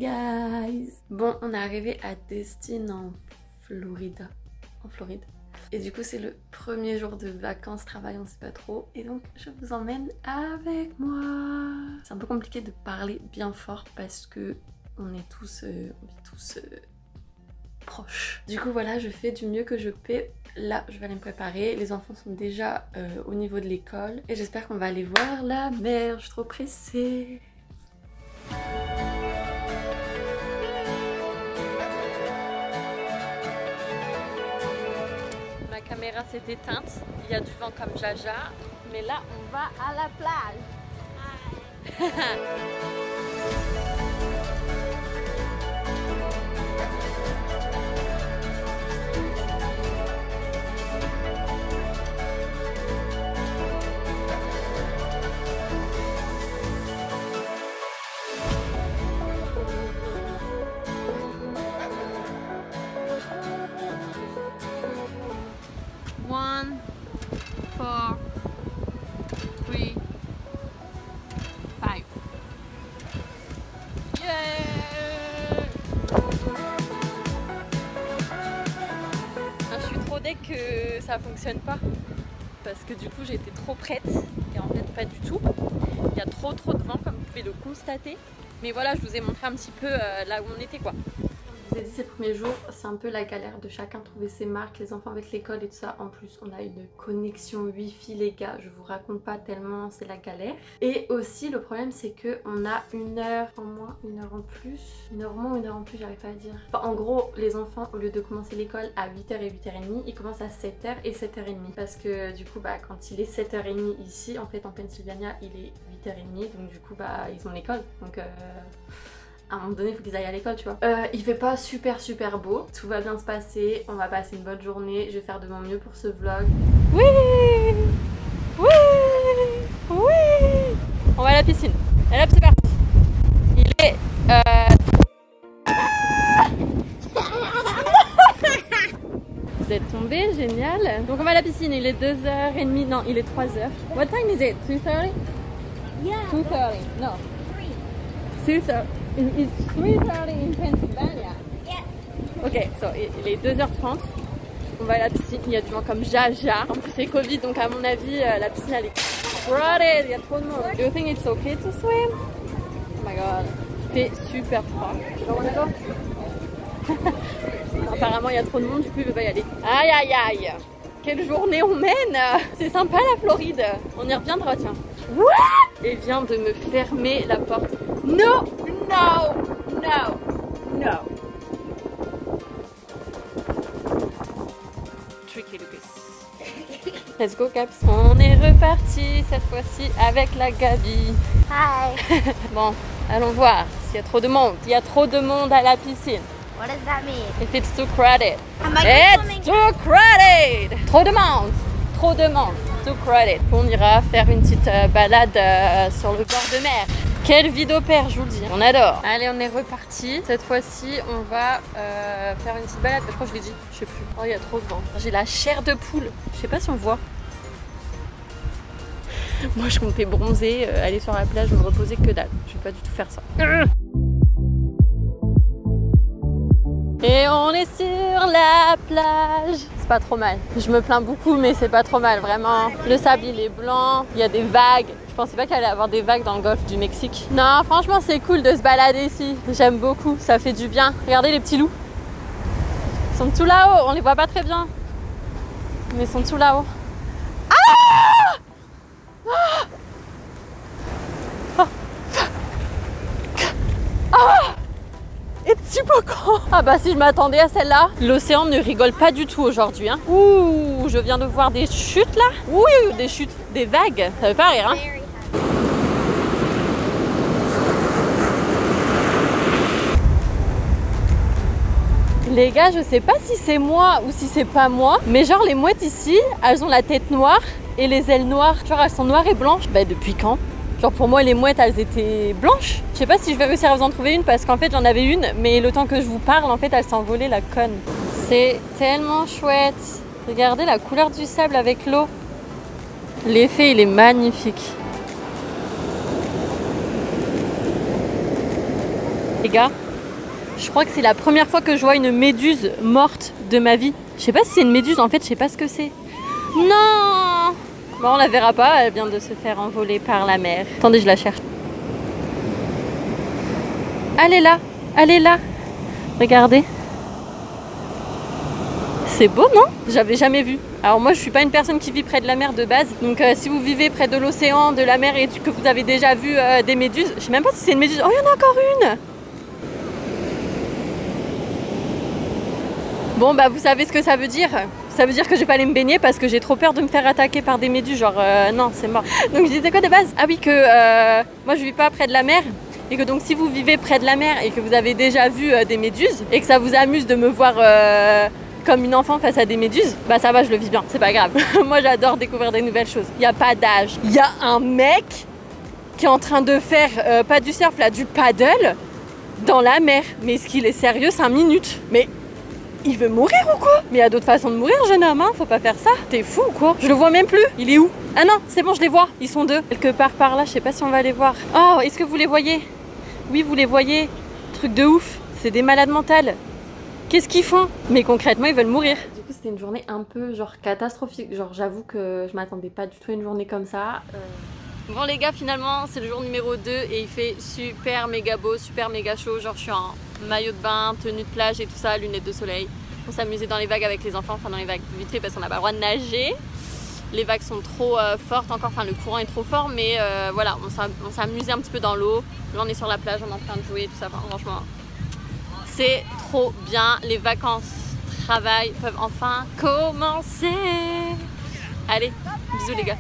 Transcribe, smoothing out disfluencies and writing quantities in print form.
guys! Bon, on est arrivé à Destin en Floride. Et du coup, c'est le premier jour de vacances, travail, on sait pas trop. Et donc, je vous emmène avec moi. C'est un peu compliqué de parler bien fort parce que on est tous proches. Du coup, voilà, je fais du mieux que je peux. Là, je vais aller me préparer. Les enfants sont déjà au niveau de l'école. Et j'espère qu'on va aller voir la mer. Je suis trop pressée. Ma caméra s'est éteinte. Il y a du vent comme jaja. Mais là, on va à la plage. One, 4, 3, 5. Yeah! Je suis trop deg que ça fonctionne pas parce que du coup j'étais trop prête et en fait pas du tout. Il y a trop de vent comme vous pouvez le constater. Mais voilà, je vous ai montré un petit peu là où on était quoi. Je vous ai dit ces premiers jours, c'est un peu la galère de chacun trouver ses marques, les enfants avec l'école et tout ça. En plus, on a une connexion wifi les gars, je vous raconte pas tellement, c'est la galère. Et aussi le problème c'est que on a une heure en moins, une heure en plus, une heure en moins, une heure en plus, j'arrive pas à dire. Enfin en gros, les enfants au lieu de commencer l'école à 8h et 8h30, ils commencent à 7h et 7h30. Parce que du coup bah quand il est 7h30 ici, en fait en Pennsylvania il est 8h30, donc du coup bah ils ont l'école. Donc à un moment donné, il faut qu'ils aillent à l'école, tu vois. Il fait pas super beau. Tout va bien se passer. On va passer une bonne journée. Je vais faire de mon mieux pour ce vlog. Oui! Oui! Oui! On va à la piscine. Et hop, c'est parti. Il est... Vous êtes tombés, génial. Donc on va à la piscine. Il est 2h30. Non, il est 3h. What time is it? 2:30? Yeah. 2:30. No. 2:30. It's 3:30 in Pennsylvania. Yeah. Ok, so il est 2h30. On va à la piscine, il y a du vent comme jaja. En plus c'est Covid, donc à mon avis la piscine elle est crowded, il y a trop de monde. Do you think it's okay to swim? Oh my god, il fait super froid. You don't wanna go? Apparemment il y a trop de monde, du coup il veut pas y aller. Aïe aïe aïe, quelle journée on mène. C'est sympa la Floride. On y reviendra tiens. What? Et vient de me fermer la porte. No! No! No! No! Tricky Lucas. Let's go Caps. On est reparti cette fois-ci avec la Gabi. Hi. Bon, allons voir s'il y a trop de monde. Il y a trop de monde à la piscine. What does that mean? If it's too crowded. Am I It's too crowded! Trop de monde! Trop de monde! Too crowded. On ira faire une petite balade sur le bord de mer. Quelle vie d'opère, je vous le dis, on adore. Allez, on est reparti. Cette fois-ci, on va faire une petite balade. Je crois que je l'ai dit, je sais plus. Oh, il y a trop de vent. J'ai la chair de poule. Je sais pas si on voit. Moi, je comptais bronzer, aller sur la plage, me reposer, que dalle. Je vais pas du tout faire ça. Et on est sur la plage. C'est pas trop mal. Je me plains beaucoup, mais c'est pas trop mal, vraiment. Le sable, il est blanc. Il y a des vagues. Je pensais pas qu'il allait y avoir des vagues dans le golfe du Mexique. Non, franchement, c'est cool de se balader ici. J'aime beaucoup, ça fait du bien. Regardez les petits loups. Ils sont tout là-haut. On les voit pas très bien. Mais ils sont tout là-haut. Ah! Ah! Ah! Es-tu super grand? Ah bah si je m'attendais à celle-là. L'océan ne rigole pas du tout aujourd'hui. Hein. Ouh, je viens de voir des chutes là. Oui, des chutes, des vagues. Ça veut pas rire hein. Les gars, je sais pas si c'est moi ou si c'est pas moi, mais genre les mouettes ici, elles ont la tête noire et les ailes noires. Genre elles sont noires et blanches. Bah depuis quand? Genre pour moi les mouettes elles étaient blanches. Je sais pas si je vais réussir à vous en trouver une parce qu'en fait j'en avais une mais le temps que je vous parle en fait elle s'est envolée la conne. C'est tellement chouette. Regardez la couleur du sable avec l'eau. L'effet il est magnifique. Les gars, Je crois que c'est la première fois que je vois une méduse morte de ma vie. Je sais pas si c'est une méduse, en fait, je sais pas ce que c'est. Non! Bon, on la verra pas, elle vient de se faire envoler par la mer. Attendez, je la cherche. Elle est là, elle est là. Regardez. C'est beau, non? J'avais jamais vu. Alors moi, je suis pas une personne qui vit près de la mer de base. Donc si vous vivez près de l'océan, de la mer et que vous avez déjà vu des méduses, je sais même pas si c'est une méduse. Oh, il y en a encore une! Bon, bah vous savez ce que ça veut dire. Ça veut dire que je vais pas aller me baigner parce que j'ai trop peur de me faire attaquer par des méduses. Genre, non, c'est mort. Donc je disais quoi de base? Ah oui, que moi je vis pas près de la mer. Et que donc si vous vivez près de la mer et que vous avez déjà vu des méduses et que ça vous amuse de me voir comme une enfant face à des méduses, bah ça va, je le vis bien, c'est pas grave. Moi j'adore découvrir des nouvelles choses. Il n'y a pas d'âge. Il y a un mec qui est en train de faire pas du surf là, du paddle dans la mer. Mais est-ce qu'il est sérieux 5 minutes? Mais il veut mourir ou quoi? Mais il y a d'autres façons de mourir, jeune homme, hein, faut pas faire ça. T'es fou ou quoi? Je le vois même plus. Il est où? Ah non, c'est bon, je les vois. Ils sont 2. Quelque part par là, je sais pas si on va les voir. Oh, est-ce que vous les voyez? Oui, vous les voyez. Truc de ouf. C'est des malades mentales. Qu'est-ce qu'ils font? Mais concrètement, ils veulent mourir. Du coup, c'était une journée un peu genre catastrophique. Genre, j'avoue que je m'attendais pas du tout à une journée comme ça. Bon les gars, finalement, c'est le jour numéro 2 et il fait super méga beau, super méga chaud. Genre, je suis en maillot de bain, tenue de plage et tout ça, lunettes de soleil. On s'amusait dans les vagues avec les enfants, enfin dans les vagues vite fait parce qu'on n'a pas le droit de nager. Les vagues sont trop fortes encore, enfin le courant est trop fort, mais voilà, on s'est amusé un petit peu dans l'eau. Là, on est sur la plage, on est en train de jouer, tout ça, enfin, franchement. C'est trop bien, les vacances travail peuvent enfin commencer. Allez, bisous les gars.